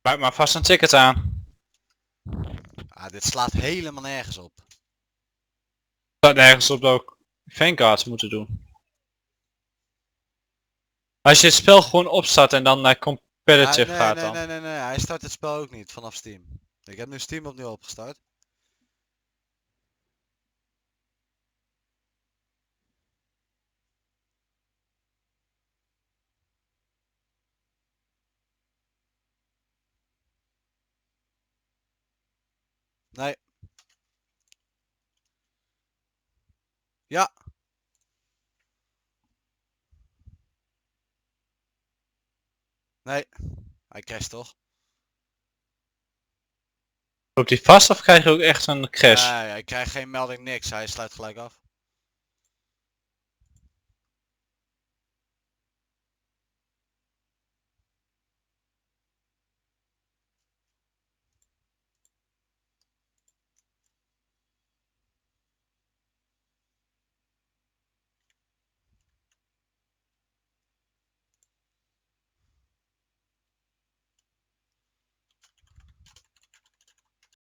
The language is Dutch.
Maak maar vast een ticket aan. Ah, dit slaat helemaal nergens op. Dat nergens op dat ook fancards moeten doen. Als je het spel gewoon opstart en dan naar competitive gaat dan. Nee. Hij start het spel ook niet vanaf Steam. Ik heb nu Steam opnieuw opgestart. Nee. Ja. Nee. Hij crasht toch? Loopt hij vast of krijg je ook echt een crash? Nee, hij krijgt geen melding, niks. Hij sluit gelijk af.